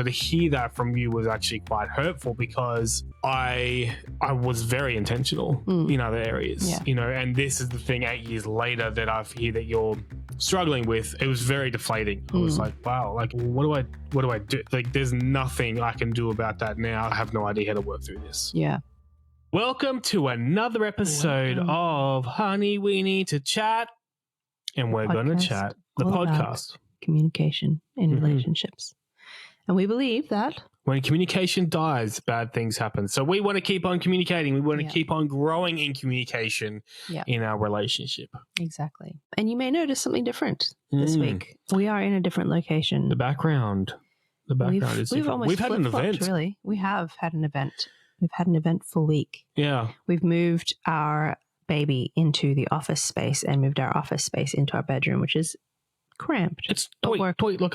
So to hear that from you was actually quite hurtful because I was very intentional in other areas, and this is the thing 8 years later that I hear that you're struggling with. It was very deflating. I was like, wow, like what do I do? Like there's nothing I can do about that now. I have no idea how to work through this. Yeah. Welcome to another episode of Honey, We Need to Chat. And we're going to chat the podcast. Communication in relationships. And we believe that when communication dies, bad things happen. So we want to keep on communicating. We want to keep on growing in communication in our relationship. Exactly. And you may notice something different this week. We are in a different location. The background is different. We've had an event. Really. We have had an event. We've had an eventful week. Yeah. We've moved our baby into the office space and moved our office space into our bedroom, which is cramped. It's look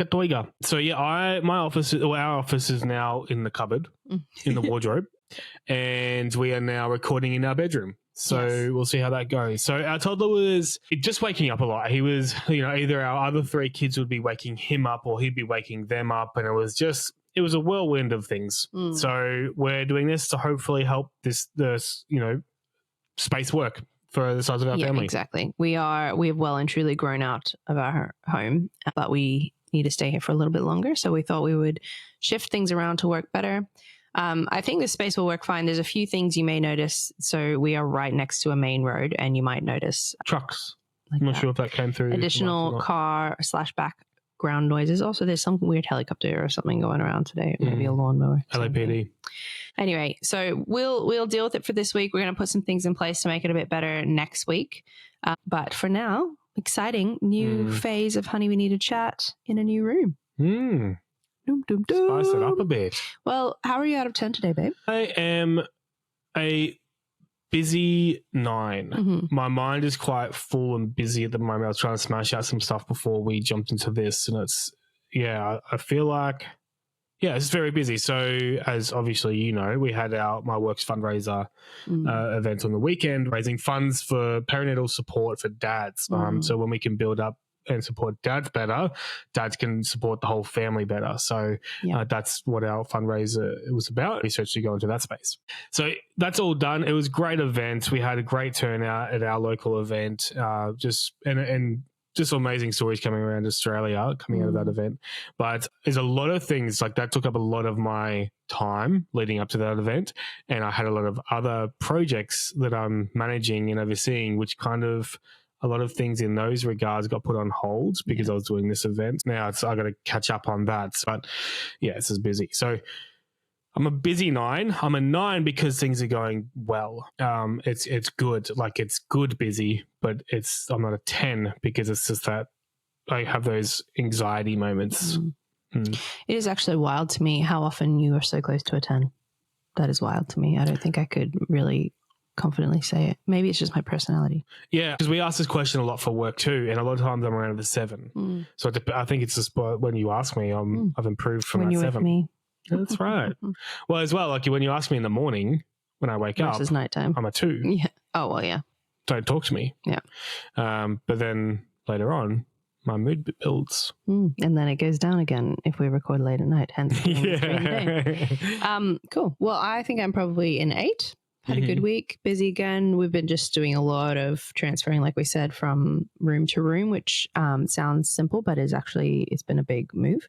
at Toiga. So yeah, our office is now in the cupboard, in the wardrobe, and we are now recording in our bedroom. So we'll see how that goes. So our toddler was just waking up a lot. He was, either our other 3 kids would be waking him up or he'd be waking them up, and it was a whirlwind of things. So we're doing this to hopefully help this space work for the size of our family. Exactly. We have well and truly grown out of our home, but we need to stay here for a little bit longer. So we thought we would shift things around to work better. I think the space will work fine. There's a few things you may notice. So we are right next to a main road, and you might notice trucks. I'm not sure if that came through. Additional car / background noises. Also, there's some weird helicopter or something going around today. Maybe a lawnmower. LAPD. Anyway, so we'll deal with it for this week. We're going to put some things in place to make it a bit better next week. But for now, exciting new phase of Honey, We Need to Chat in a new room. Doom, doom, doom. Spice it up a bit. Well, how are you out of 10 today, babe? I am a busy 9. My mind is quite full and busy at the moment. I was trying to smash out some stuff before we jumped into this, and I feel like it's very busy. So as obviously we had my works fundraiser event on the weekend, raising funds for perinatal support for dads. So when we can build up and support dads better, dads can support the whole family better. So that's what our fundraiser was about, research to go into that space. So that's all done. It was a great event. We had a great turnout at our local event, just amazing stories coming around Australia, coming out of that event. But there's a lot of things like that took up a lot of my time leading up to that event. And I had a lot of other projects that I'm managing and overseeing, which kind of a lot of things in those regards got put on hold because I was doing this event. Now I got to catch up on that. But it's just busy. So I'm a busy 9. I'm a 9 because things are going well. It's good. Like it's good busy, but I'm not a 10 because it's just that I have those anxiety moments. It is actually wild to me how often you are so close to a 10. That is wild to me. I don't think I could really confidently say it. Maybe it's just my personality. Yeah, because we ask this question a lot for work too, and a lot of times I'm around the 7. So I think it's just when you ask me, I've improved from when that you're 7. With me. That's right. Well, as well, like when you ask me in the morning when I wake versus up, nighttime. I'm a 2. Yeah. Oh well, yeah. Don't talk to me. Yeah. But then later on, my mood builds, and then it goes down again if we record late at night. Hence, cool. Well, I think I'm probably an 8. Had a good week, busy again. We've been just doing a lot of transferring, like we said, from room to room, which sounds simple, but it's been a big move.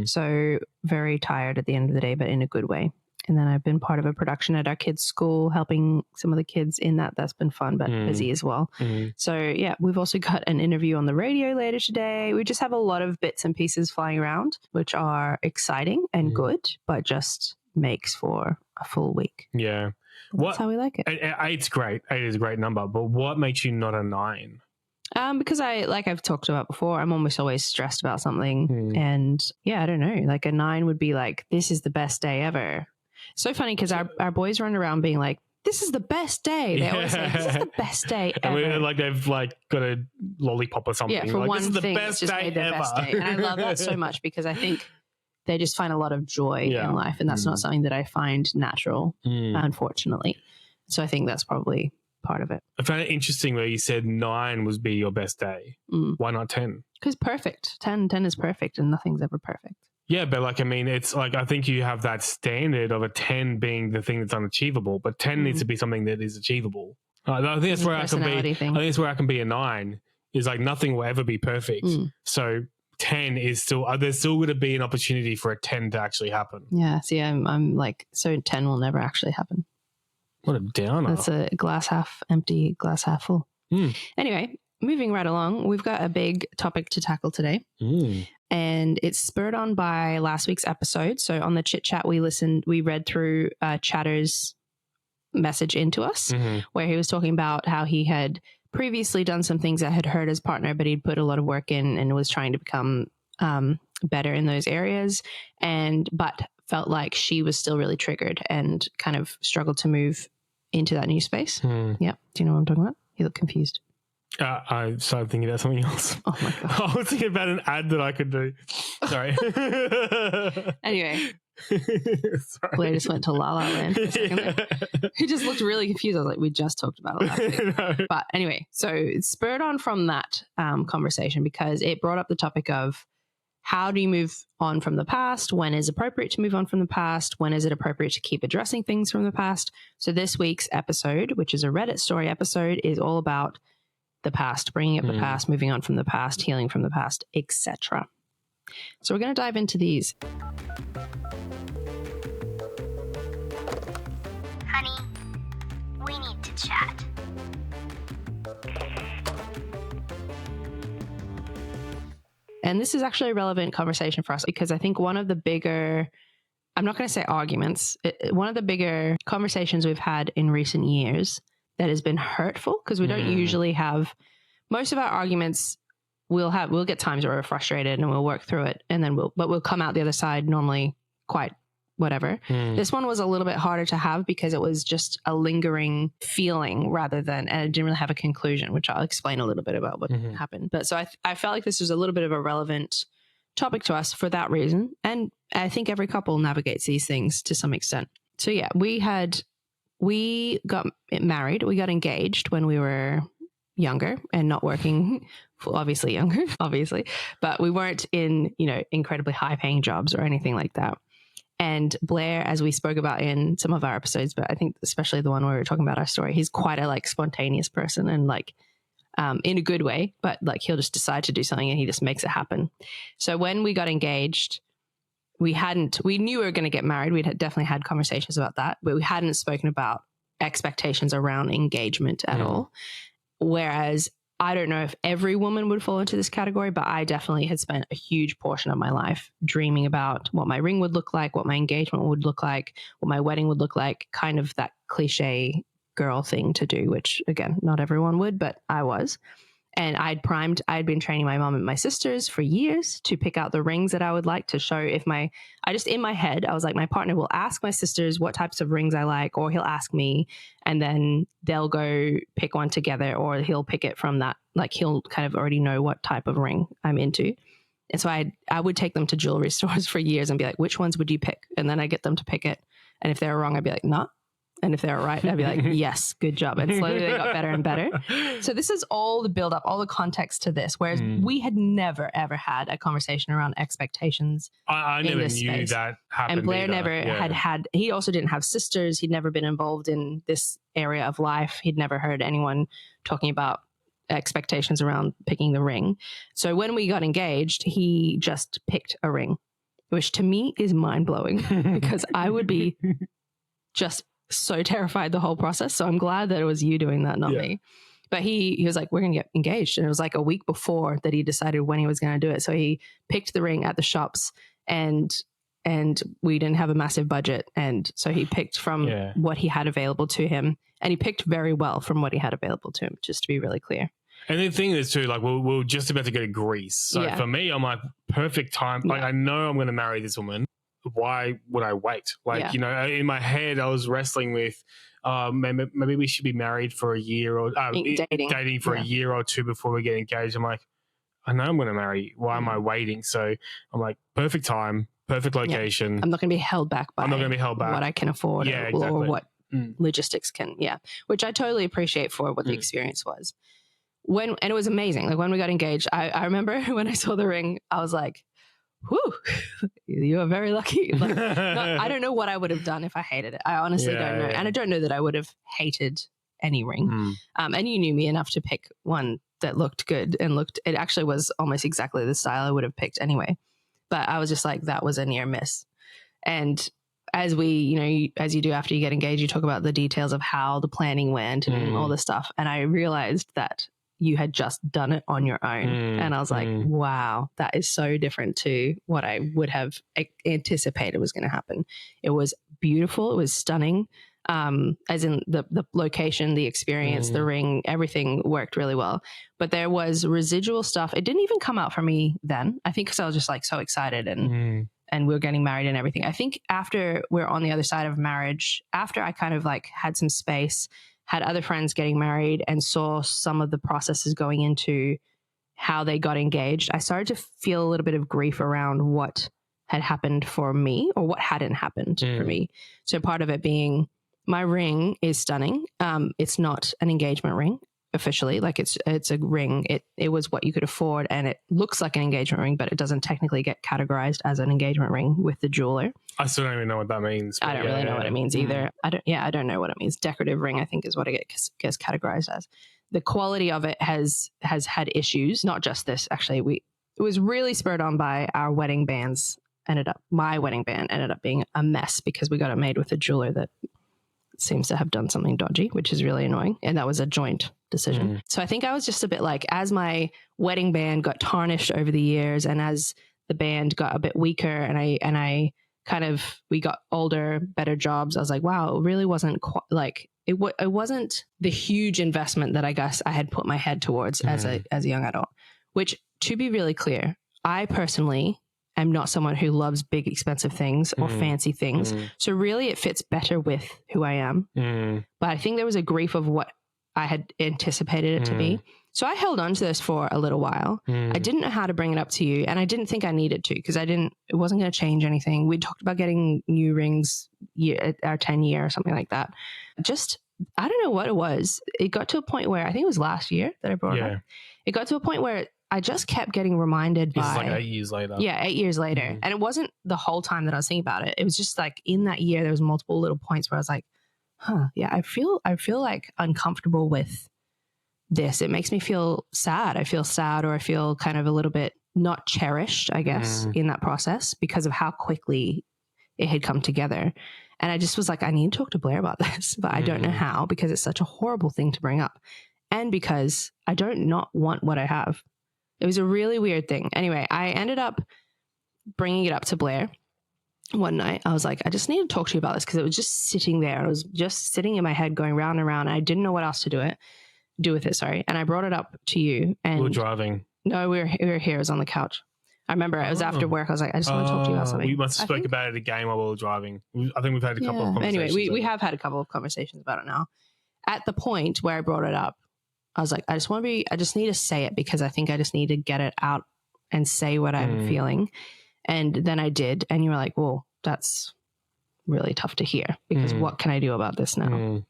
So very tired at the end of the day, but in a good way. And then I've been part of a production at our kids' school, helping some of the kids in that. That's been fun, but busy as well. So we've also got an interview on the radio later today. We just have a lot of bits and pieces flying around, which are exciting and good, but just makes for a full week. Yeah. That's how we like it. 8's great. 8 is a great number. But what makes you not a 9? Because like I've talked about before, I'm almost always stressed about something. And I don't know. Like a 9 would be like, this is the best day ever. So funny because our boys run around being like, this is the best day. They always say, this is the best day ever. And they've got a lollipop or something. Yeah, for one this is the thing, best it's just day made their ever. best day. And I love that so much because I think they just find a lot of joy in life. And that's not something that I find natural, unfortunately. So I think that's probably part of it. I found it interesting where you said 9 would be your best day. Why not 10? Because perfect. 10 is perfect and nothing's ever perfect. Yeah, but like, I mean, it's like, I think you have that standard of a 10 being the thing that's unachievable, but 10 needs to be something that is achievable. I think that's where I can be. I think it's where I can be a 9. Is like nothing will ever be perfect. So 10 is still there's still going to be an opportunity for a 10 to actually happen. Yeah. See, I'm like, so 10 will never actually happen. What a downer. That's a glass half empty, glass half full. Anyway, moving right along, we've got a big topic to tackle today. And it's spurred on by last week's episode. So on the chit chat, we read through Chatter's message into us, where he was talking about how he had previously done some things that had hurt his partner, but he'd put a lot of work in and was trying to become better in those areas, but felt like she was still really triggered and kind of struggled to move into that new space. Yeah. Do you know what I'm talking about? You look confused. I started thinking about something else. Oh my God. I was thinking about an ad that I could do. Sorry. Anyway. Blair just went to La La Land for a second there. He just looked really confused. I was like, we just talked about it last week. No. But anyway, so it spurred on from that conversation because it brought up the topic of how do you move on from the past? When is appropriate to move on from the past? When is it appropriate to keep addressing things from the past? So this week's episode, which is a Reddit story episode, is all about the past, bringing up the past, moving on from the past, healing from the past, etc. So we're going to dive into these. Honey, we need to chat. And this is actually a relevant conversation for us because I think one of the bigger, I'm not going to say arguments, one of the bigger conversations we've had in recent years that has been hurtful, because we don't usually have, most of our arguments we'll get times where we're frustrated and we'll work through it and then we'll come out the other side normally quite whatever. This one was a little bit harder to have because it was just a lingering feeling rather than, and it didn't really have a conclusion, which I'll explain a little bit about what happened. But so I felt like this was a little bit of a relevant topic to us for that reason. And I think every couple navigates these things to some extent. So yeah, we got married, we got engaged when we were younger and not working, obviously younger, obviously, but we weren't in, incredibly high paying jobs or anything like that. And Blair, as we spoke about in some of our episodes, but I think especially the one where we were talking about our story, he's quite a spontaneous person and in a good way, but he'll just decide to do something and he just makes it happen. So when we got engaged, we knew we were going to get married. We'd definitely had conversations about that, but we hadn't spoken about expectations around engagement at all. Whereas I don't know if every woman would fall into this category, but I definitely had spent a huge portion of my life dreaming about what my ring would look like, what my engagement would look like, what my wedding would look like, kind of that cliche girl thing to do, which again, not everyone would, but I was. And I'd been training my mom and my sisters for years to pick out the rings that I would like to show in my head, I was like, my partner will ask my sisters what types of rings I like, or he'll ask me and then they'll go pick one together, or he'll pick it from that. He'll kind of already know what type of ring I'm into. And so I would take them to jewelry stores for years and be like, which ones would you pick? And then I get them to pick it. And if they were wrong, I'd be like, nah. And if they were right, I'd be like, yes, good job. And slowly they got better and better. So this is all the build up, all the context to this. Whereas we had never, ever had a conversation around expectations. I never knew space. That happened. And Blair never had, he also didn't have sisters. He'd never been involved in this area of life. He'd never heard anyone talking about expectations around picking the ring. So when we got engaged, he just picked a ring, which to me is mind blowing because I would be just so terrified the whole process. So I'm glad that it was you doing that, not me. But he was like, we're going to get engaged. And it was a week before that he decided when he was going to do it. So he picked the ring at the shops and we didn't have a massive budget. And so he picked from what he had available to him. And he picked very well from what he had available to him, just to be really clear. And the thing is too, we're just about to go to Greece. So for me, I'm like, perfect time. I know I'm going to marry this woman. Why would I wait? In my head, I was wrestling with maybe we should be married for a year or dating for a year or two before we get engaged. I'm like, I know I'm going to marry. Why am I waiting? So I'm like, perfect time, perfect location. I'm not going to be held back by what I can afford or what logistics can. Yeah, which I totally appreciate for what the experience was. And it was amazing. When we got engaged, I remember when I saw the ring, I was like, whew, you are very lucky. Like, I don't know what I would have done if I hated it. I honestly don't know. And I don't know that I would have hated any ring. And you knew me enough to pick one that looked good and it actually was almost exactly the style I would have picked anyway. But I was just like, that was a near miss. And as as you do after you get engaged, you talk about the details of how the planning went and all this stuff. And I realized that you had just done it on your own. And I was like, wow, that is so different to what I would have anticipated was going to happen. It was beautiful. It was stunning. As in the location, the experience, the ring, everything worked really well. But there was residual stuff. It didn't even come out for me then. I think because I was just like so excited and we were getting married and everything. I think after we're on the other side of marriage, after I kind of like had some space, had other friends getting married and saw some of the processes going into how they got engaged, I started to feel a little bit of grief around what had happened for me or what hadn't happened for me. So part of it being my ring is stunning. It's not an engagement ring officially. Like it's a ring. It was what you could afford and it looks like an engagement ring, but it doesn't technically get categorized as an engagement ring with the jeweler. I still don't even know what that means. I don't really know what it means either. I don't know what it means. Decorative ring, I think, is what it gets categorized as. The quality of it has had issues. Not just this, actually. It was really spurred on by our wedding bands. My wedding band ended up being a mess because we got it made with a jeweler that seems to have done something dodgy, which is really annoying. And that was a joint decision. So I think I was just a bit like, as my wedding band got tarnished over the years and as the band got a bit weaker and I we got older, better jobs, I was like, wow, it really wasn't like, it wasn't the huge investment that I guess I had put my head towards as a young adult, which, to be really clear, I personally am not someone who loves big, expensive things or fancy things. So really it fits better with who I am. But I think there was a grief of what I had anticipated it to be. So I held on to this for a little while. I didn't know how to bring it up to you and I didn't think I needed to because it wasn't going to change anything. We talked about getting new rings at our 10 year or something like that. Just, I don't know what it was. It got to a point where I think it was last year that I brought it up. It got to a point where I just kept getting reminded by... It's like 8 years later. Yeah, 8 years later. And it wasn't the whole time that I was thinking about it. It was just like in that year, there was multiple little points where I was like, I feel like uncomfortable with this. It makes me feel sad. I feel sad or I feel kind of a little bit not cherished, I guess, in that process because of how quickly it had come together. And I just was like, I need to talk to Blair about this, but I don't know how because it's such a horrible thing to bring up. And because I don't not want what I have. It was a really weird thing. Anyway, I ended up bringing it up to Blair one night. I was like, I just need to talk to you about this because it was just sitting there. It was just sitting in my head going round and round. And I didn't know what else to do with it. Sorry. And I brought it up to you. And we were driving. No, we were here. It was on the couch. I remember it was after work. I was like, I just want to talk to you about something. We must have spoke about it again while we were driving. I think we've had a couple of conversations. Anyway, we have had a couple of conversations about it now. At the point where I brought it up, I was like, I just need to say it because I think I just need to get it out and say what I'm feeling. And then I did. And you were like, well, that's really tough to hear because what can I do about this now?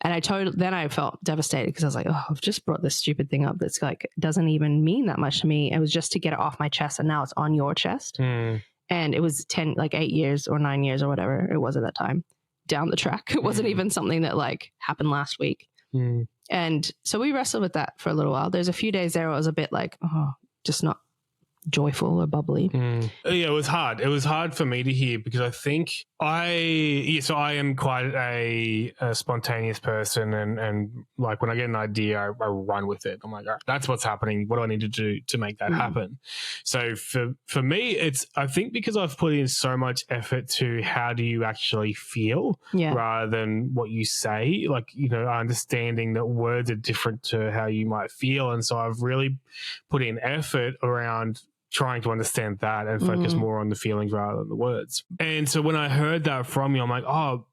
And then I felt devastated because I was like, oh, I've just brought this stupid thing up that's like, doesn't even mean that much to me. It was just to get it off my chest. And now it's on your chest. And it was 8 years or 9 years or whatever it was at that time down the track. It wasn't even something that like happened last week. And so we wrestled with that for a little while. There's a few days there where I was a bit like, just not joyful or bubbly. Yeah, it was hard. It was hard for me to hear because I think I am quite a spontaneous person and like when I get an idea, I run with it. I'm like, all right, that's what's happening. What do I need to do to make that happen? So for me, I think because I've put in so much effort to how do you actually feel rather than what you say, like, understanding that words are different to how you might feel. And so I've really put in effort around trying to understand that and focus more on the feelings rather than the words. And so when I heard that from you, I'm like, oh,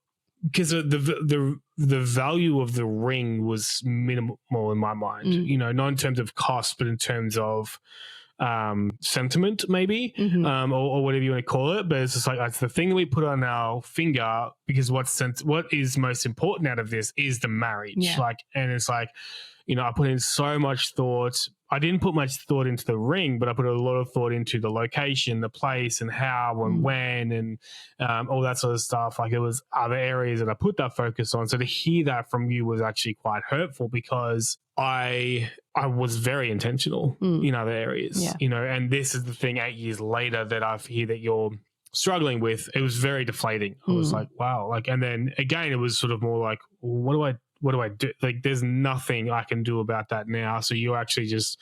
because the value of the ring was minimal in my mind, not in terms of cost, but in terms of sentiment maybe, or whatever you want to call it. But it's just like, it's the thing that we put on our finger because what is most important out of this is the marriage. And it's like, I put in so much thought. I didn't put much thought into the ring, but I put a lot of thought into the location, the place, and how and when, and all that sort of stuff. Like, it was other areas that I put that focus on. So to hear that from you was actually quite hurtful, because I was very intentional in other areas, and this is the thing 8 years later that I hear that you're struggling with. It was very deflating. I was like, wow. Like, and then again, it was sort of more like, what do I do? Like, there's nothing I can do about that now. So you're actually just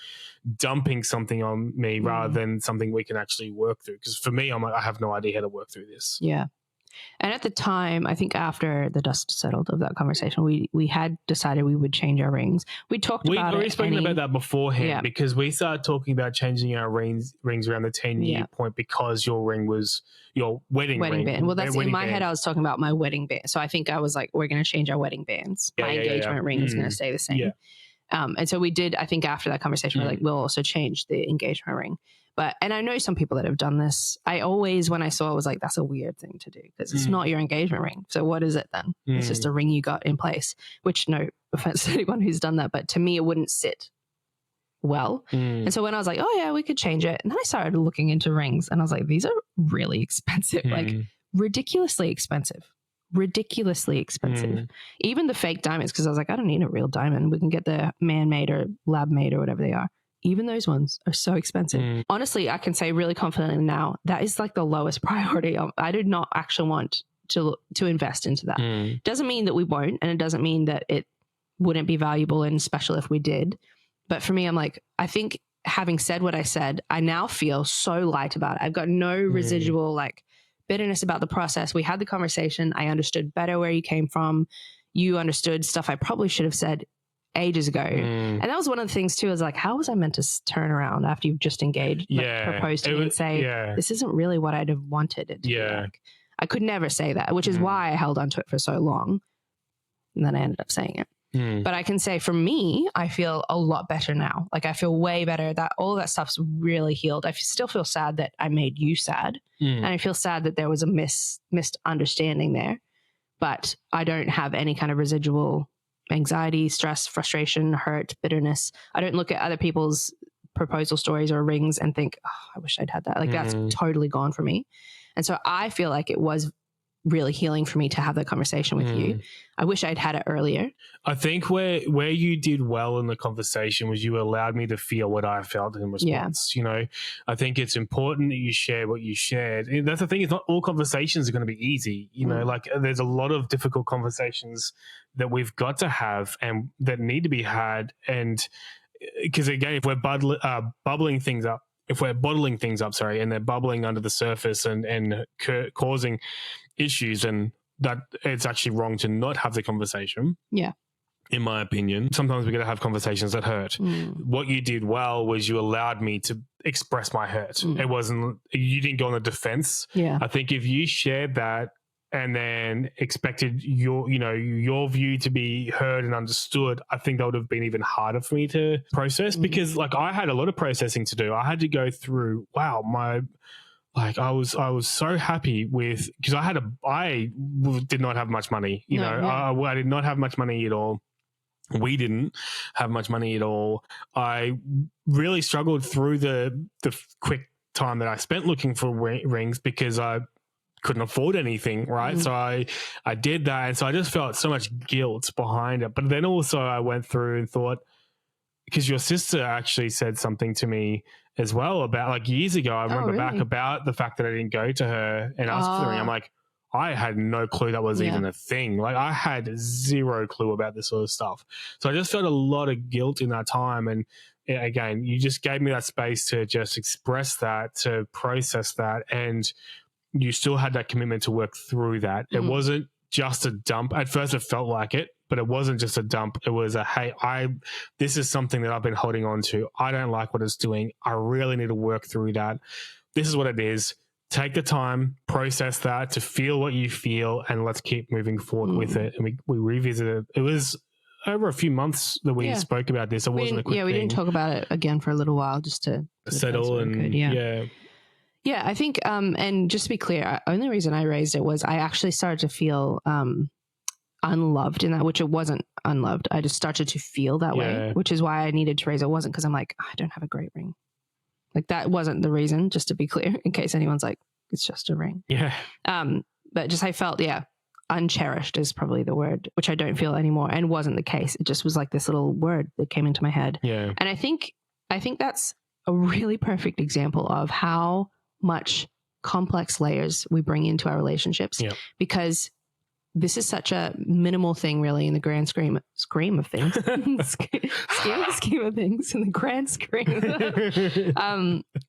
dumping something on me rather than something we can actually work through. Because for me, I'm like, I have no idea how to work through this. Yeah. And at the time, I think after the dust settled of that conversation, we had decided we would change our rings. We talked about it. We've already spoken about that beforehand, because we started talking about changing our rings around the 10-year point, because your ring was your wedding ring. Band. Well, that's in my head. I was talking about my wedding band. So I think I was like, we're going to change our wedding bands. My engagement ring is going to stay the same. Yeah. And so we did, I think after that conversation, we're like, we'll also change the engagement ring. And I know some people that have done this. I always, when I saw it, was like, that's a weird thing to do, because it's not your engagement ring. So what is it then? It's just a ring you got in place, which, no offense to anyone who's done that, but to me, it wouldn't sit well. And so when I was like, oh yeah, we could change it. And then I started looking into rings, and I was like, these are really expensive, like ridiculously expensive. Even the fake diamonds, because I was like, I don't need a real diamond. We can get the man-made or lab-made or whatever they are. Even those ones are so expensive. Honestly, I can say really confidently now, that is like the lowest priority. I did not actually want to invest into that. Doesn't mean that we won't, and it doesn't mean that it wouldn't be valuable and special if we did. But for me, I'm like, I think having said what I said, I now feel so light about it. I've got no residual like bitterness about the process. We had the conversation. I understood better where you came from. You understood stuff I probably should have said ages ago. And that was one of the things too, is like, how was I meant to turn around after you've just engaged, proposed to me and say, this isn't really what I'd have wanted it to be like. I could never say that, which is why I held onto it for so long. And then I ended up saying it. But I can say for me, I feel a lot better now. Like, I feel way better, that all of that stuff's really healed. I still feel sad that I made you sad. And I feel sad that there was a misunderstanding there. But I don't have any kind of residual anxiety, stress, frustration, hurt, bitterness. I don't look at other people's proposal stories or rings and think, oh, I wish I'd had that. Like, that's totally gone for me. And so I feel like it was really healing for me to have that conversation with you. I wish I'd had it earlier. I think where you did well in the conversation was you allowed me to feel what I felt in response. I think it's important that you share what you shared. And that's the thing, it's not all conversations are going to be easy. Like, there's a lot of difficult conversations that we've got to have and that need to be had. And because again, if we're bottling things up, and they're bubbling under the surface and causing issues, and that it's actually wrong to not have the conversation. Yeah. In my opinion, sometimes we got to have conversations that hurt. What you did well was you allowed me to express my hurt. It wasn't, you didn't go on the defense. Yeah. I think if you shared that and then expected your view to be heard and understood, I think that would have been even harder for me to process, because like I had a lot of processing to do. I had to go through, I was so happy with, because I did not have much money, I did not have much money at all. We didn't have much money at all. I really struggled through the quick time that I spent looking for rings, because I couldn't afford anything, right? So I did that, and so I just felt so much guilt behind it. But then also I went through and thought, because your sister actually said something to me as well about, like, years ago, I remember back about the fact that I didn't go to her and ask for the ring. I'm like, I had no clue that was even a thing. Like, I had zero clue about this sort of stuff. So I just felt a lot of guilt in that time. And again, you just gave me that space to just express that, to process that, and you still had that commitment to work through that. It wasn't just a dump. At first it felt like it, but it wasn't just a dump. It was a, hey, this is something that I've been holding on to. I don't like what it's doing. I really need to work through that. This is what it is. Take the time, process that, to feel what you feel, and let's keep moving forward with it. And we revisited. It was over a few months that we spoke about this. It wasn't a quick thing. We didn't talk about it again for a little while, just to settle and Yeah, I think, and just to be clear, only reason I raised it was I actually started to feel unloved in that, which it wasn't unloved. I just started to feel that way, which is why I needed to raise it. It wasn't because I'm like, I don't have a great ring. Like that wasn't the reason, just to be clear, in case anyone's like, it's just a ring. Yeah. But just I felt, uncherished is probably the word, which I don't feel anymore, and wasn't the case. It just was like this little word that came into my head. Yeah. And I think that's a really perfect example of how much complex layers we bring into our relationships, because this is such a minimal thing really in the grand scheme of things. scheme of things in the grand scheme.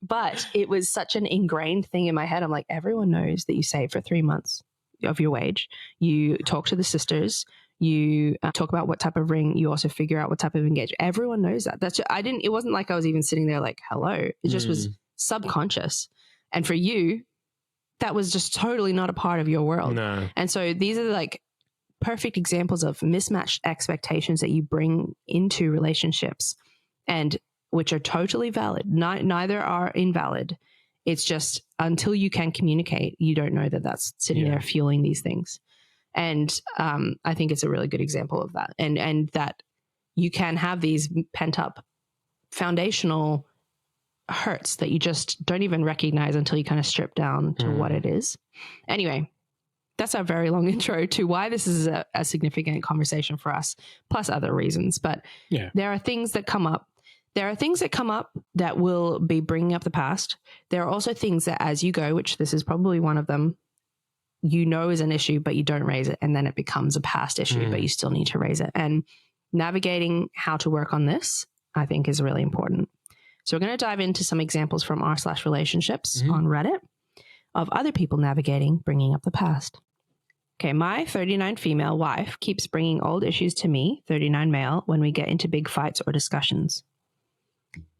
But it was such an ingrained thing in my head. I'm like, everyone knows that you save for 3 months of your wage. You talk to the sisters. You talk about what type of ring. You also figure out what type of engagement. Everyone knows that. It wasn't like I was even sitting there like, hello. It just was subconscious. And for you, that was just totally not a part of your world. No. And so these are like perfect examples of mismatched expectations that you bring into relationships, and which are totally valid. Neither are invalid. It's just until you can communicate, you don't know that that's sitting there fueling these things. And I think it's a really good example of that. And that you can have these pent up foundational hurts that you just don't even recognize until you kind of strip down to what it is. Anyway, that's our very long intro to why this is a significant conversation for us, plus other reasons. But there are things that come up. There are things that come up that will be bringing up the past. There are also things that as you go, which this is probably one of them, is an issue, but you don't raise it. And then it becomes a past issue, but you still need to raise it. And navigating how to work on this, I think, is really important. So we're going to dive into some examples from r/relationships on Reddit of other people navigating bringing up the past. Okay, my 39 female wife keeps bringing old issues to me, 39 male, when we get into big fights or discussions.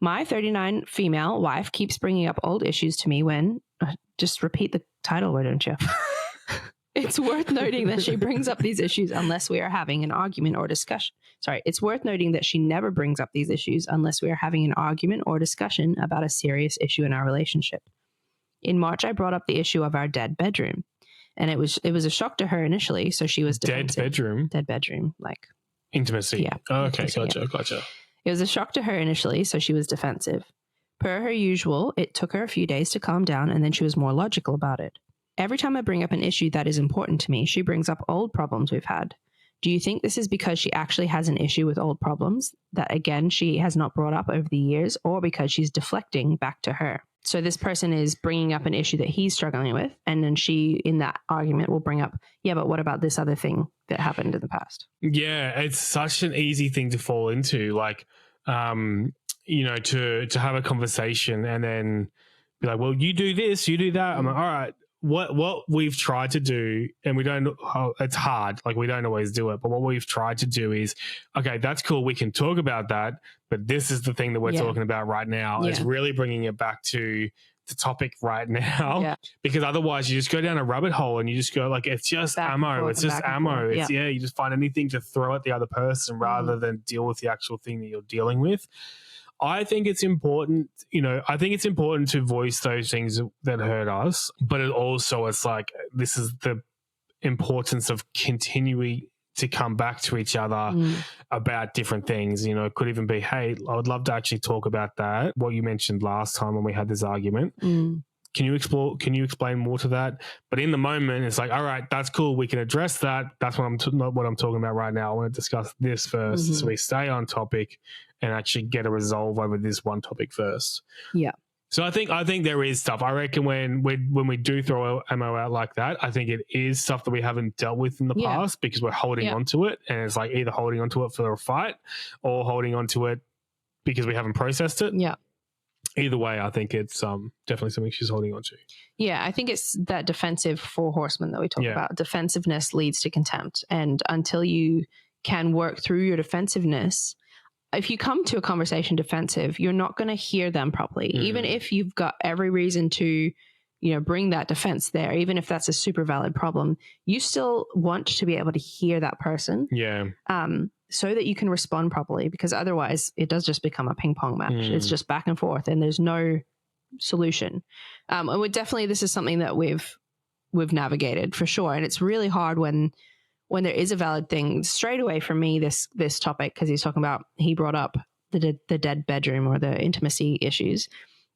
My 39 female wife keeps bringing up old issues to me when, just repeat the title, why don't you? It's worth noting that she brings up these issues unless we are having an argument or discussion. It's worth noting that she never brings up these issues unless we are having an argument or discussion about a serious issue in our relationship. In March, I brought up the issue of our dead bedroom, and it was a shock to her initially, so she was defensive. Dead bedroom, like intimacy. Yeah. Oh, okay, intimacy, gotcha. It was a shock to her initially, so she was defensive. Per her usual, it took her a few days to calm down, and then she was more logical about it. Every time I bring up an issue that is important to me, she brings up old problems we've had. Do you think this is because she actually has an issue with old problems that, again, she has not brought up over the years, or because she's deflecting back to her? So this person is bringing up an issue that he's struggling with, and then she, in that argument, will bring up, but what about this other thing that happened in the past? Yeah, it's such an easy thing to fall into, like, to have a conversation and then be like, well, you do this, you do that. I'm like, all right. What we've tried to do, and it's hard, like we don't always do it, but what we've tried to do is, okay, that's cool, we can talk about that, but this is the thing that we're talking about right now. It's really bringing it back to the topic right now, because otherwise you just go down a rabbit hole and you just go like, it's just ammo, it's just ammo. It's you just find anything to throw at the other person rather than deal with the actual thing that you're dealing with. I think it's important, to voice those things that hurt us, but it's like, this is the importance of continuing to come back to each other about different things. It could even be, hey, I would love to actually talk about that, what you mentioned last time when we had this argument. Can you explain more to that? But in the moment, it's like, all right, that's cool. We can address that. That's what not what I'm talking about right now. I want to discuss this first, so we stay on topic and actually get a resolve over this one topic first. Yeah. So I think there is stuff. I reckon when we do throw ammo out like that, I think it is stuff that we haven't dealt with in the past because we're holding onto it, and it's like either holding onto it for a fight or holding onto it because we haven't processed it. Yeah. Either way, I think it's definitely something she's holding on to. Yeah, I think it's that defensive four horsemen that we talk about. Defensiveness leads to contempt. And until you can work through your defensiveness, if you come to a conversation defensive, you're not going to hear them properly. Even if you've got every reason to, bring that defense there, even if that's a super valid problem, you still want to be able to hear that person. Yeah. So that you can respond properly, because otherwise it does just become a ping pong match. It's just back and forth and there's no solution. And this is something that we've navigated for sure. And it's really hard when when there is a valid thing, straight away for me, this topic, because he brought up the dead bedroom or the intimacy issues.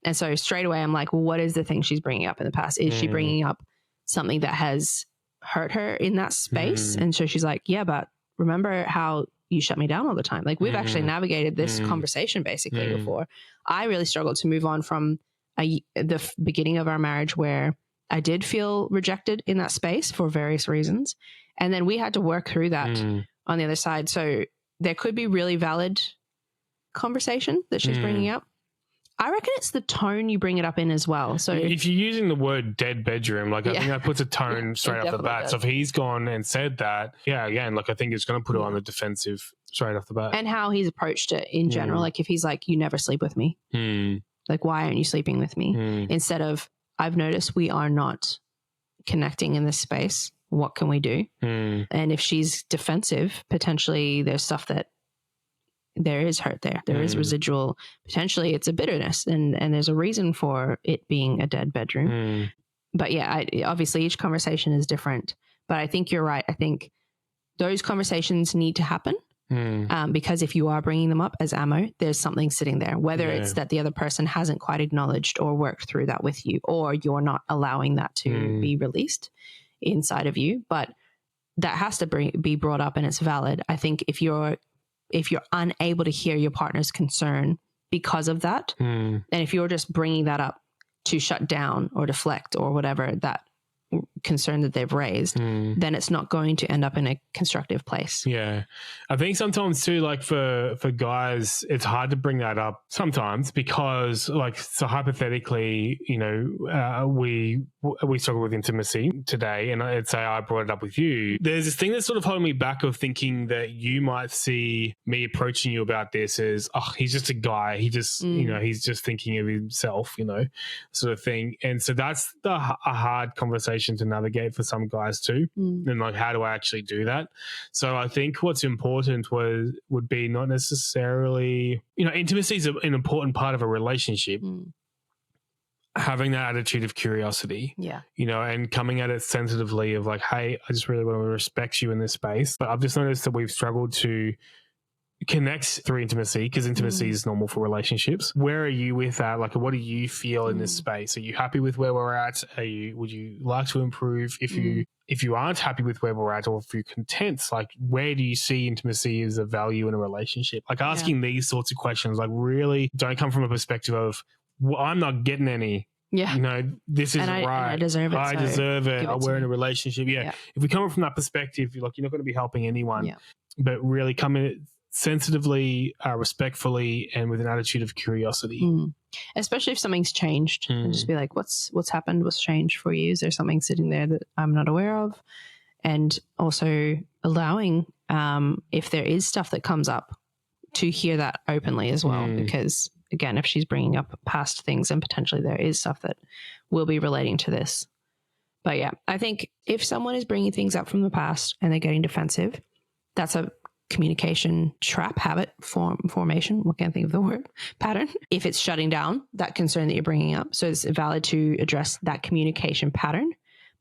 And so straight away I'm like, well, what is the thing she's bringing up in the past? Is she bringing up something that has hurt her in that space? And so she's like, yeah, but remember how you shut me down all the time? Like we've actually navigated this conversation basically before. I really struggled to move on from the beginning of our marriage where I did feel rejected in that space for various reasons. And then we had to work through that on the other side. So there could be really valid conversation that she's bringing up. I reckon it's the tone you bring it up in as well. So if you're using the word dead bedroom, like I think that puts a tone straight off the bat. Does. So if he's gone and said that, again, like I think it's going to put it on the defensive straight off the bat. And how he's approached it in general. Like if he's like, you never sleep with me. Like, why aren't you sleeping with me? Instead of, I've noticed we are not connecting in this space. What can we do? And if she's defensive, potentially there's stuff that there is hurt there. There is residual. Potentially it's a bitterness and there's a reason for it being a dead bedroom. But yeah, obviously each conversation is different. But I think you're right. I think those conversations need to happen because if you are bringing them up as ammo, there's something sitting there, whether it's that the other person hasn't quite acknowledged or worked through that with you, or you're not allowing that to be released inside of you. But that has to be brought up and it's valid. I think if you're unable to hear your partner's concern because of that, and if you're just bringing that up to shut down or deflect or whatever that concern that they've raised, then it's not going to end up in a constructive place. Yeah. I think sometimes too, like for guys, it's hard to bring that up sometimes because like, so hypothetically, you know, we struggle with intimacy today and I'd say I brought it up with you. There's this thing that's sort of holding me back of thinking that you might see me approaching you about this as, oh, he's just a guy. He just, you know, he's just thinking of himself, you know, sort of thing. And so that's a hard conversation to navigate for some guys too. And like, how do I actually do that? So I think what's important would be not necessarily, you know, intimacy is an important part of a relationship. Having that attitude of curiosity, you know, and coming at it sensitively of like, hey, I just really want to respect you in this space. But I've just noticed that we've struggled to connect through intimacy because intimacy is normal for relationships. Where are you with that? Like, what do you feel in this space? Are you happy with where we're at? Would you like to improve? If you aren't happy with where we're at, or if you're content, like where do you see intimacy as a value in a relationship? Like asking these sorts of questions, like really don't come from a perspective of, well, I'm not getting any. You know, this isn't right. I deserve it. I deserve it. We're in a relationship. If we come from that perspective, like you're not going to be helping anyone. But really come in sensitively, respectfully, and with an attitude of curiosity. Especially if something's changed, and just be like, what's happened? What's changed for you? Is there something sitting there that I'm not aware of? And also allowing, if there is stuff that comes up, to hear that openly as well. Because again, if she's bringing up past things, and potentially there is stuff that will be relating to this. But yeah, I think if someone is bringing things up from the past and they're getting defensive, that's a communication trap, habit formation. What can't I think of the word? Pattern. If it's shutting down that concern that you're bringing up. So it's valid to address that communication pattern,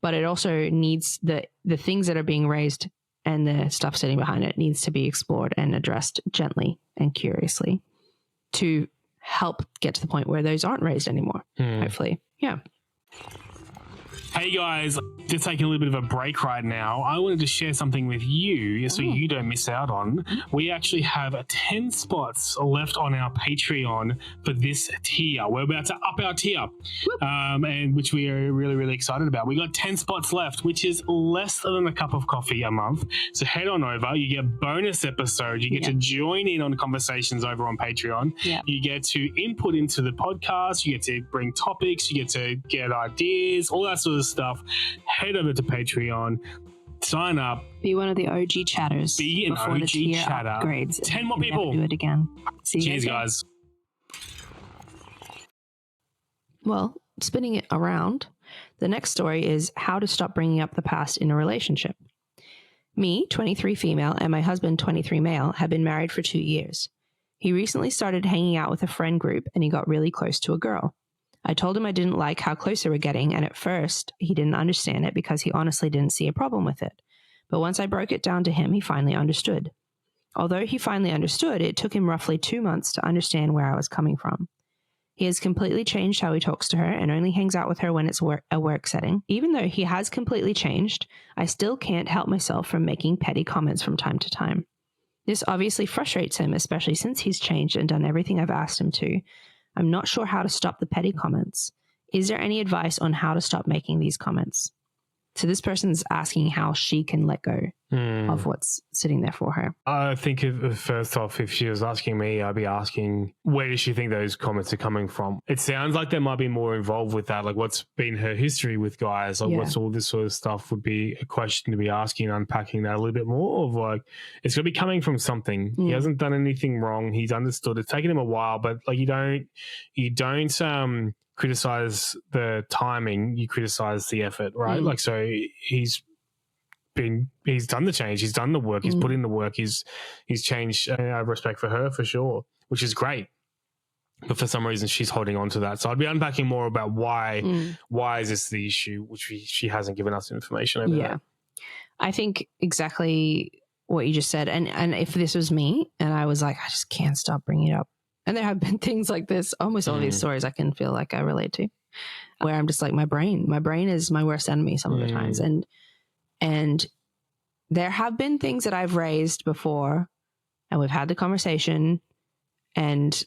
but it also needs the things that are being raised and the stuff sitting behind it needs to be explored and addressed gently and curiously to help get to the point where those aren't raised anymore. Hopefully. Yeah. Hey guys, just taking a little bit of a break right now. I wanted to share something with you so you don't miss out on. We actually have 10 spots left on our Patreon for this tier. We're about to up our tier, and which we are really, really excited about. We got 10 spots left, which is less than a cup of coffee a month. So head on over. You get bonus episodes. You get to join in on conversations over on Patreon. You get to input into the podcast. You get to bring topics. You get to get ideas, all that sort of stuff. Head over to Patreon, sign up, be one of the OG chatters. Be an OG chatter. Upgrades. 10 more people. Do it again. See you Cheers, guys. Well, spinning it around, the next story is how to stop bringing up the past in a relationship. Me, 23 female, and my husband, 23 male, have been married for 2 years. He recently started hanging out with a friend group and he got really close to a girl. I told him I didn't like how close they were getting, and at first he didn't understand it because he honestly didn't see a problem with it. But once I broke it down to him, he finally understood. Although he finally understood, it took him roughly 2 months to understand where I was coming from. He has completely changed how he talks to her and only hangs out with her when it's a work setting. Even though he has completely changed, I still can't help myself from making petty comments from time to time. This obviously frustrates him, especially since he's changed and done everything I've asked him to. I'm not sure how to stop the petty comments. Is there any advice on how to stop making these comments? So this person's asking how she can let go of what's sitting there for her. I think first off, if she was asking me, I'd be asking, where does she think those comments are coming from? It sounds like there might be more involved with that. Like, what's been her history with guys? Like, what's all this sort of stuff would be a question to be asking and unpacking that a little bit more of, like, it's going to be coming from something. He hasn't done anything wrong. He's understood. It's taken him a while, but like, you don't criticize the timing, you criticize the effort, right? Like, so he's done the change, he's done the work, he's put in the work, he's changed. I have respect for her for sure, which is great. But for some reason she's holding on to that. So I'd be unpacking more about why is this the issue, which she hasn't given us information over that. I think exactly what you just said. And if this was me and I was like, I just can't stop bringing it up. And there have been things like this, almost all these stories I can feel like I relate to, where I'm just like, my brain is my worst enemy some of the times. And there have been things that I've raised before and we've had the conversation and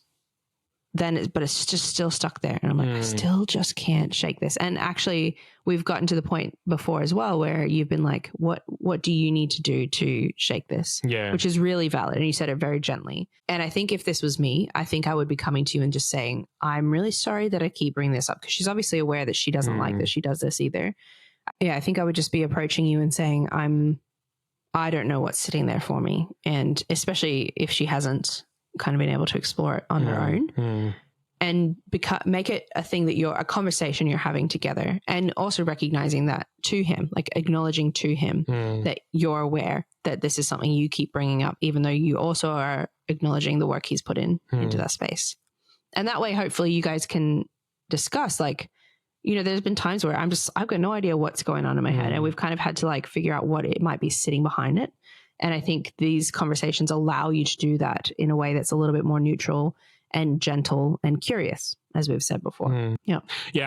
then, but it's just still stuck there. And I'm like, I still just can't shake this. And actually we've gotten to the point before as well, where you've been like, what do you need to do to shake this? Yeah. Which is really valid. And you said it very gently. And I think if this was me, I think I would be coming to you and just saying, I'm really sorry that I keep bringing this up, because she's obviously aware that she doesn't like that she does this either. Yeah. I think I would just be approaching you and saying, I don't know what's sitting there for me. And especially if she hasn't kind of been able to explore it on her own, and make it a thing that a conversation you're having together, and also recognizing that to him, like acknowledging to him that you're aware that this is something you keep bringing up, even though you also are acknowledging the work he's put into that space. And that way, hopefully you guys can discuss, like, you know, there's been times where I've got no idea what's going on in my head, and we've kind of had to like figure out what it might be sitting behind it. And I think these conversations allow you to do that in a way that's a little bit more neutral and gentle and curious, as we've said before. Yeah.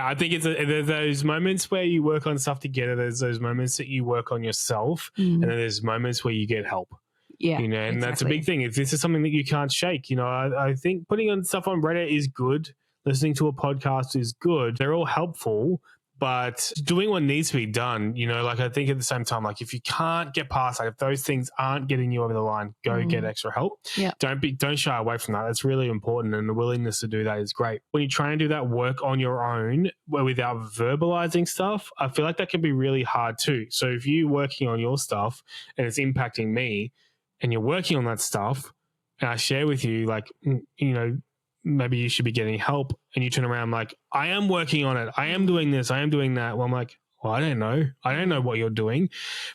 I think there's those moments where you work on stuff together. There's those moments that you work on yourself, and then there's moments where you get help. Yeah, you know, and that's a big thing. If this is something that you can't shake, you know, I think putting on stuff on Reddit is good. Listening to a podcast is good. They're all helpful. But doing what needs to be done, you know, like I think at the same time, like if you can't get past that, if those things aren't getting you over the line, go get extra help. Yeah. Don't shy away from that. That's really important. And the willingness to do that is great. When you try and do that work on your own without verbalizing stuff, I feel like that can be really hard too. So if you're working on your stuff and it's impacting me and you're working on that stuff and I share with you, like, you know, maybe you should be getting help, and you turn around like, I am working on it. I am doing this. I am doing that. Well, I'm like, well, I don't know. I don't know what you're doing.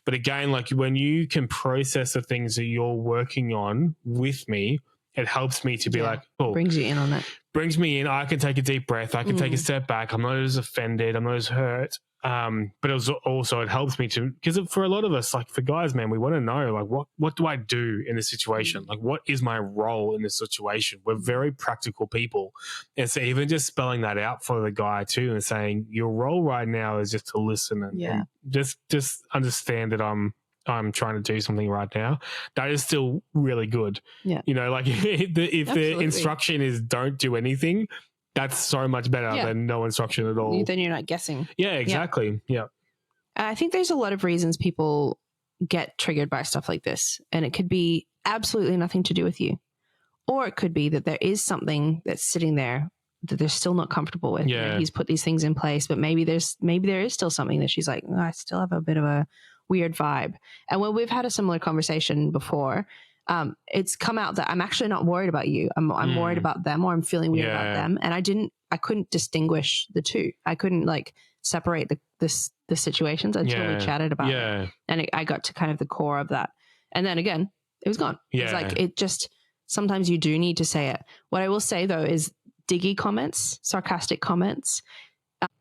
But again, like when you can process the things that you're working on with me, it helps me to be like, oh, brings you in on that. Brings me in. I can take a deep breath. I can take a step back. I'm not as offended. I'm not as hurt. But it helps me to, because for a lot of us, like for guys, man, we want to know, like, what do I do in this situation? Like, what is my role in this situation? We're very practical people. And so even just spelling that out for the guy too and saying your role right now is just to listen and just understand that I'm trying to do something right now. That is still really good. Yeah. You know, like if the instruction is don't do anything, that's so much better than no instruction at all. Then you're not guessing. Yeah, exactly. Yeah. I think there's a lot of reasons people get triggered by stuff like this. And it could be absolutely nothing to do with you. Or it could be that there is something that's sitting there that they're still not comfortable with. Yeah. You know, he's put these things in place, but maybe there is still something that she's like, oh, I still have a bit of a weird vibe. And when we've had a similar conversation before, it's come out that I'm actually not worried about you. I'm worried about them, or I'm feeling weird about them. And I couldn't distinguish the two. I couldn't like separate the situations until we chatted about it. And I got to kind of the core of that. And then again, it was gone. Yeah. It's like, it just, sometimes you do need to say it. What I will say though is diggy comments, sarcastic comments.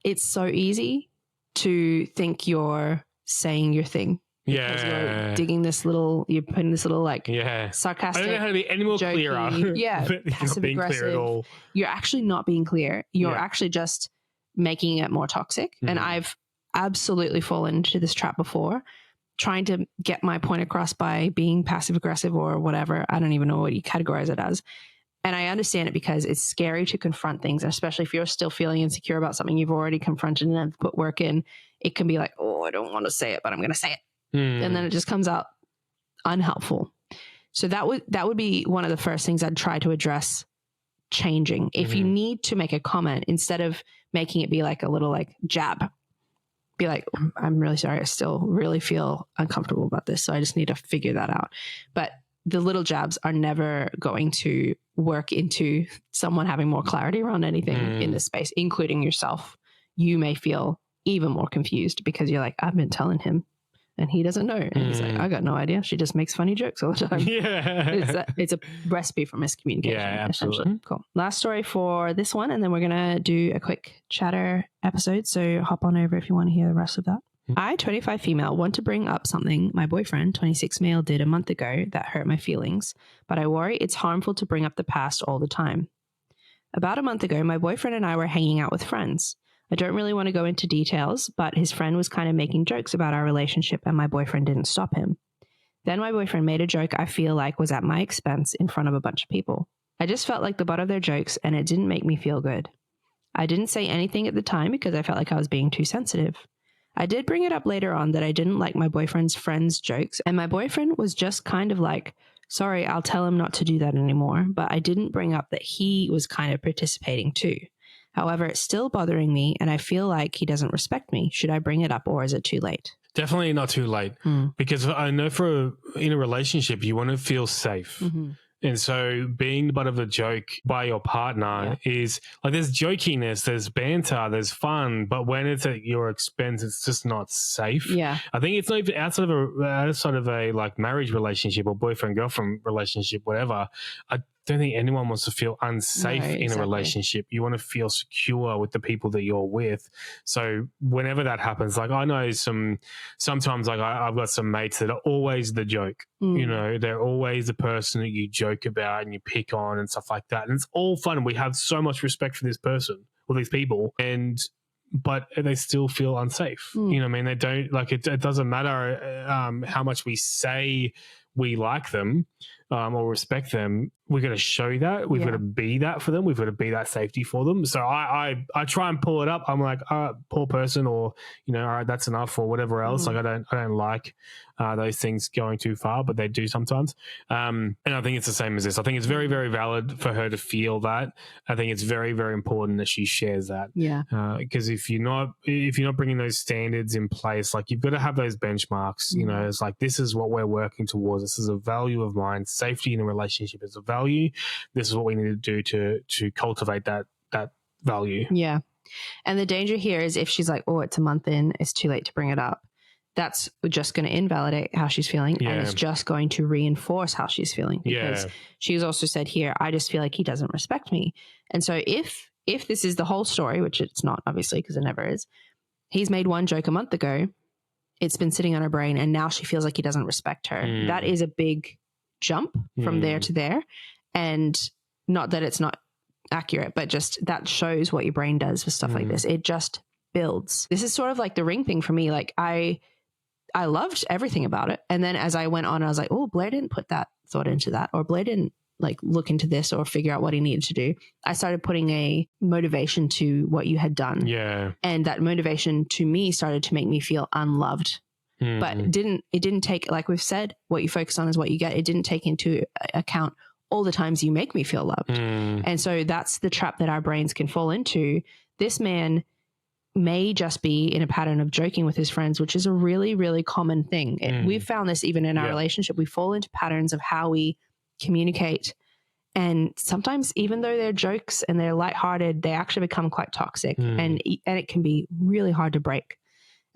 It's so easy to think you're saying your thing because you're digging this little, you're putting this little like sarcastic. I don't know how to be any more jokey, clearer. Yeah, passive being clear at all. You're actually not being clear. You're actually just making it more toxic. And I've absolutely fallen into this trap before, trying to get my point across by being passive aggressive or whatever. I don't even know what you categorize it as. And I understand it because it's scary to confront things, especially if you're still feeling insecure about something you've already confronted and have put work in. It can be like, oh, I don't want to say it, but I'm going to say it. And then it just comes out unhelpful. So that would be one of the first things I'd try to address changing. If you need to make a comment, instead of making it be like a little like jab, be like, I'm really sorry. I still really feel uncomfortable about this. So I just need to figure that out. But the little jabs are never going to work into someone having more clarity around anything in this space, including yourself. You may feel even more confused because you're like, I've been telling him and he doesn't know. And he's like, I got no idea. She just makes funny jokes all the time. It's a recipe for miscommunication. Yeah, absolutely. Cool. Last story for this one, and then we're going to do a quick chatter episode. So hop on over if you want to hear the rest of that. I, 25 female, want to bring up something my boyfriend, 26 male, did a month ago that hurt my feelings, but I worry it's harmful to bring up the past all the time. About a month ago, my boyfriend and I were hanging out with friends. I don't really want to go into details, but his friend was kind of making jokes about our relationship and my boyfriend didn't stop him. Then my boyfriend made a joke I feel like was at my expense in front of a bunch of people. I just felt like the butt of their jokes and it didn't make me feel good. I didn't say anything at the time because I felt like I was being too sensitive. I did bring it up later on that I didn't like my boyfriend's friend's jokes, and my boyfriend was just kind of like, sorry, I'll tell him not to do that anymore, but I didn't bring up that he was kind of participating too. However, it's still bothering me, and I feel like he doesn't respect me. Should I bring it up, or is it too late? Definitely not too late, because I know in a relationship, you want to feel safe. And so being the butt of a joke by your partner is like, there's jokiness, there's banter, there's fun, but when it's at your expense, it's just not safe. Yeah. I think it's not even outside of a like marriage relationship or boyfriend, girlfriend relationship, whatever. I don't think anyone wants to feel unsafe in a relationship. You want to feel secure with the people that you're with. So whenever that happens, like I know sometimes like I've got some mates that are always the joke. You know, they're always the person that you joke about and you pick on and stuff like that. And it's all fun. We have so much respect for this person or these people, but they still feel unsafe. You know what I mean? They don't like it. It doesn't matter how much we say we like them or respect them. We've got to show that. We've got to be that for them. We've got to be that safety for them. So I try and pull it up. I'm like, poor person, or all right, that's enough, or whatever else. Like I don't like those things going too far, but they do sometimes. And I think it's the same as this. I think it's very, very valid for her to feel that. I think it's very, very important that she shares that. Yeah. Because if you're not bringing those standards in place, like you've got to have those benchmarks. It's like, this is what we're working towards. This is a value of mine. Safety in a relationship is a value. This is what we need to do to cultivate that value. Yeah. And the danger here is if she's like, oh, it's a month in, it's too late to bring it up. That's just going to invalidate how she's feeling, and it's just going to reinforce how she's feeling, because she's also said here, I just feel like he doesn't respect me. And so if this is the whole story, which it's not obviously because it never is, he's made one joke a month ago, it's been sitting on her brain, and now she feels like he doesn't respect her. That is a big jump from there to there. And not that it's not accurate, but just that shows what your brain does for stuff like this. It just builds. This is sort of like the ring thing for me. Like I loved everything about it. And then as I went on, I was like, oh, Blair didn't put that thought into that, or Blair didn't like look into this or figure out what he needed to do. I started putting a motivation to what you had done. Yeah. And that motivation to me started to make me feel unloved. But it didn't take, like we've said, what you focus on is what you get. It didn't take into account all the times you make me feel loved. And so that's the trap that our brains can fall into. This man may just be in a pattern of joking with his friends, which is a really, really common thing. We've found this even in our relationship. We fall into patterns of how we communicate. And sometimes, even though they're jokes and they're lighthearted, they actually become quite toxic, and it can be really hard to break.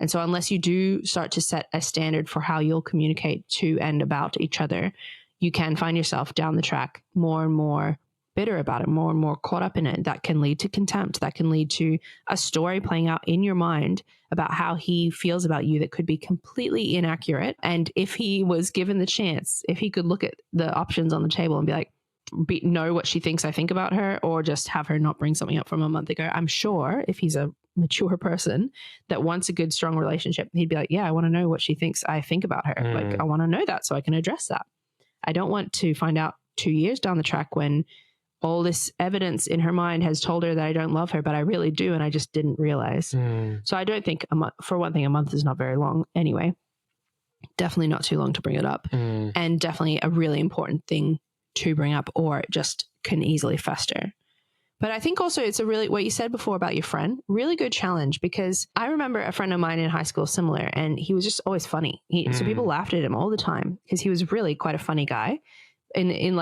And so unless you do start to set a standard for how you'll communicate to and about each other, you can find yourself down the track more and more bitter about it, more and more caught up in it. That can lead to contempt. That can lead to a story playing out in your mind about how he feels about you that could be completely inaccurate. And if he was given the chance, if he could look at the options on the table and be like, know what she thinks I think about her, or just have her not bring something up from a month ago, I'm sure if he's a mature person that wants a good, strong relationship, he'd be like, yeah, I want to know what she thinks I think about her. Like, I want to know that so I can address that. I don't want to find out 2 years down the track when all this evidence in her mind has told her that I don't love her, but I really do, and I just didn't realize. So I don't think, for one thing, a month is not very long anyway. Definitely not too long to bring it up. And definitely a really important thing to bring up, or it just can easily fester. But I think also it's a really, what you said before about your friend, really good challenge, because I remember a friend of mine in high school similar, and he was just always funny. So people laughed at him all the time because he was really quite a funny guy in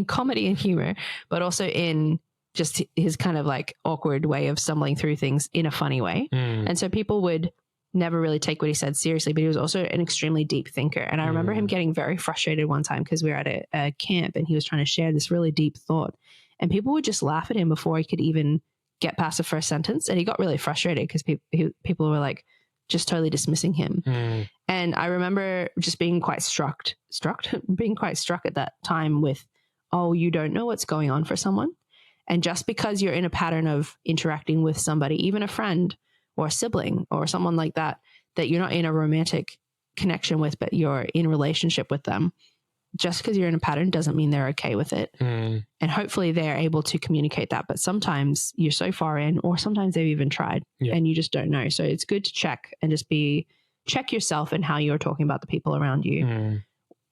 comedy and humor, but also in just his kind of like awkward way of stumbling through things in a funny way. And so people would never really take what he said seriously, but he was also an extremely deep thinker. And I remember him getting very frustrated one time because we were at a camp and he was trying to share this really deep thought, and people would just laugh at him before he could even get past the first sentence. And he got really frustrated because people were like just totally dismissing him. And I remember just being quite struck at that time with, oh, you don't know what's going on for someone. And just because you're in a pattern of interacting with somebody, even a friend or a sibling or someone like that, that you're not in a romantic connection with, but you're in relationship with them, just because you're in a pattern doesn't mean they're okay with it. And hopefully they're able to communicate that. But sometimes you're so far in, or sometimes they've even tried and you just don't know. So it's good to check and just check yourself and how you're talking about the people around you.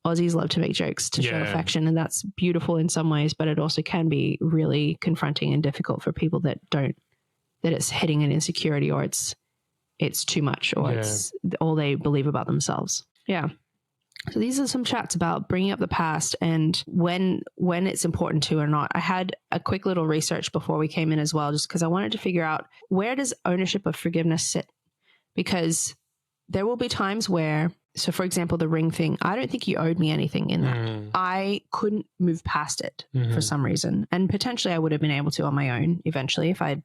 Aussies love to make jokes to show affection, and that's beautiful in some ways, but it also can be really confronting and difficult for people that it's hitting an insecurity, or it's too much, or it's all they believe about themselves. Yeah. So these are some chats about bringing up the past and when it's important to or not. I had a quick little research before we came in as well, just because I wanted to figure out, where does ownership of forgiveness sit? Because there will be times where, so for example, the ring thing, I don't think you owed me anything in that. I couldn't move past it for some reason. And potentially I would have been able to on my own eventually if I'd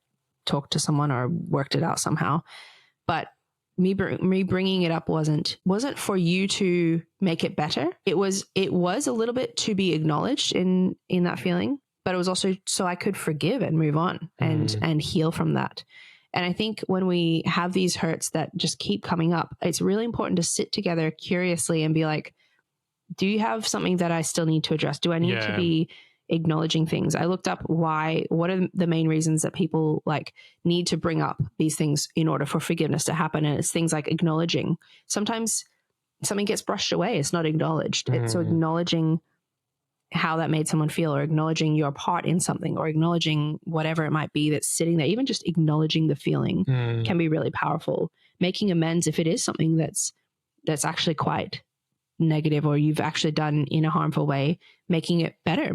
talked to someone or worked it out somehow. But me bringing it up wasn't for you to make it better. It was a little bit to be acknowledged in that feeling, but it was also so I could forgive and move on and heal from that. And I think when we have these hurts that just keep coming up, it's really important to sit together curiously and be like, do you have something that I still need to address? Do I need to be acknowledging things? I looked up what are the main reasons that people like need to bring up these things in order for forgiveness to happen. And it's things like acknowledging. Sometimes something gets brushed away. It's not acknowledged. So acknowledging how that made someone feel, or acknowledging your part in something, or acknowledging whatever it might be that's sitting there, even just acknowledging the feeling can be really powerful. Making amends if it is something that's actually quite negative, or you've actually done in a harmful way, making it better,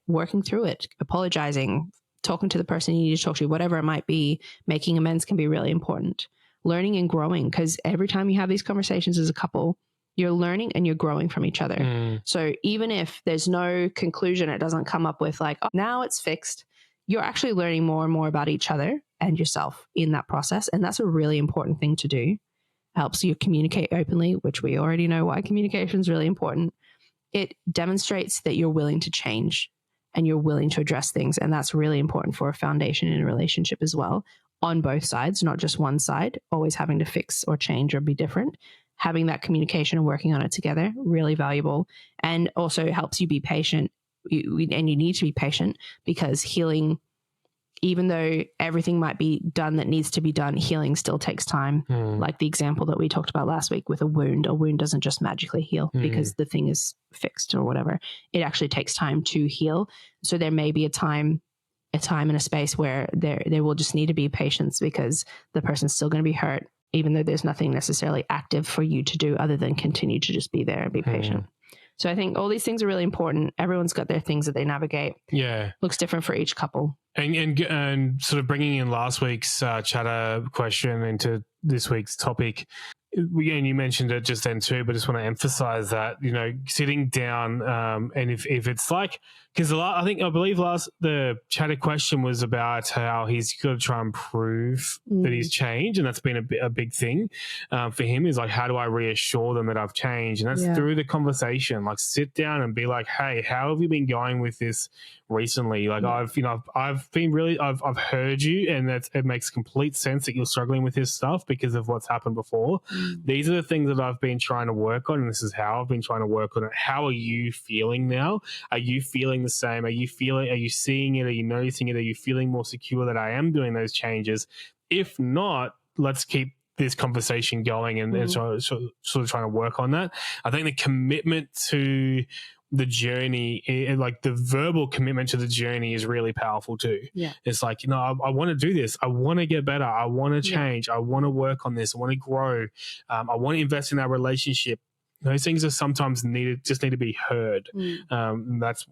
working through it, apologizing, talking to the person you need to talk to, whatever it might be. Making amends can be really important. Learning and growing, because every time you have these conversations as a couple, you're learning and you're growing from each other. So even if there's no conclusion, it doesn't come up with like, oh, now it's fixed, you're actually learning more and more about each other and yourself in that process. And that's a really important thing to do. Helps you communicate openly, which we already know why communication is really important. It demonstrates that you're willing to change and you're willing to address things. And that's really important for a foundation in a relationship as well, on both sides, not just one side, always having to fix or change or be different. Having that communication and working on it together, really valuable. And also helps you be patient. And you need to be patient, because healing, even though everything might be done that needs to be done, healing still takes time. Like the example that we talked about last week with a wound doesn't just magically heal because the thing is fixed or whatever. It actually takes time to heal. So there may be a time and a space where there will just need to be patience, because the person's still going to be hurt, even though there's nothing necessarily active for you to do other than continue to just be there and be patient. So I think all these things are really important. Everyone's got their things that they navigate. Yeah. Looks different for each couple. And sort of bringing in last week's chatter question into this week's topic, and you mentioned it just then too, but I just want to emphasize that, sitting down and if it's like, because I believe the chatted question was about how he's got to try and prove that he's changed, and that's been a big thing for him, is like, how do I reassure them that I've changed? And that's through the conversation. Like, sit down and be like, hey, how have you been going with this recently? Like, I've heard you, and it makes complete sense that you're struggling with this stuff because of what's happened before. These are the things that I've been trying to work on, and this is how I've been trying to work on it. How are you feeling now? Are you feeling the same? Are you seeing it? Are you noticing it? Are you feeling more secure that I am doing those changes? If not, let's keep this conversation going and sort of trying to work on that. I think the commitment to the journey, like the verbal commitment to the journey, is really powerful too. Yeah. It's like, I want to do this. I want to get better. I want to change. I want to work on this. I want to grow. I want to invest in our relationship. Those things are sometimes need to be heard. That's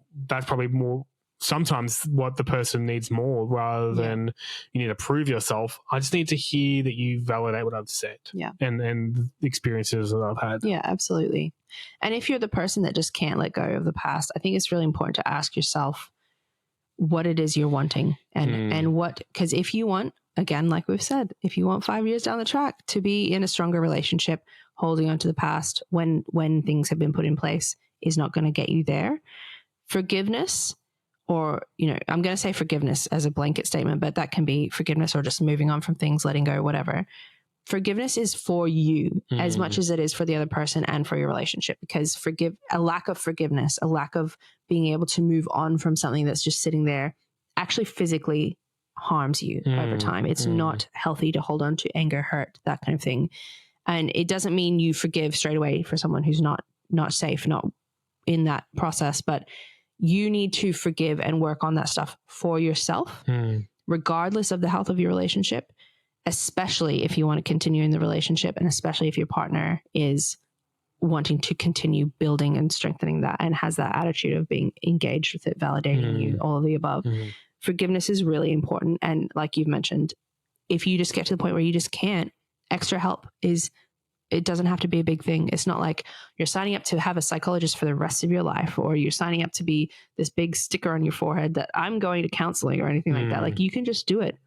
probably more sometimes what the person needs more, rather than you need to prove yourself. I just need to hear that you validate what I've said and the experiences that I've had. Yeah, absolutely. And if you're the person that just can't let go of the past, I think it's really important to ask yourself what it is you're wanting and what, because if you want, again, like we've said, if you want 5 years down the track to be in a stronger relationship, holding on to the past when things have been put in place is not going to get you there. Forgiveness, or, I'm going to say forgiveness as a blanket statement, but that can be forgiveness or just moving on from things, letting go, whatever. Forgiveness is for you as much as it is for the other person and for your relationship, because a lack of forgiveness, a lack of being able to move on from something that's just sitting there actually physically harms you over time. It's not healthy to hold on to anger, hurt, that kind of thing. And it doesn't mean you forgive straight away for someone who's not safe, not in that process, but you need to forgive and work on that stuff for yourself, regardless of the health of your relationship, especially if you want to continue in the relationship, and especially if your partner is wanting to continue building and strengthening that and has that attitude of being engaged with it, validating you, all of the above. Forgiveness is really important. And like you've mentioned, if you just get to the point where you just can't, extra help it doesn't have to be a big thing. It's not like you're signing up to have a psychologist for the rest of your life, or you're signing up to be this big sticker on your forehead that I'm going to counseling or anything like that. Like, you can just do it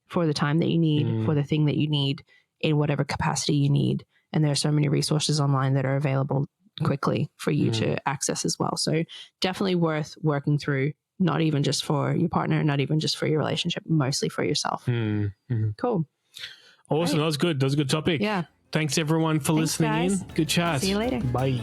for the time that you need, for the thing that you need, in whatever capacity you need. And there are so many resources online that are available quickly for you to access as well. So definitely worth working through, not even just for your partner, not even just for your relationship, mostly for yourself. Cool. Awesome. Right. That was good. That was a good topic. Yeah. Thanks everyone for listening in. Good chat. See you later. Bye.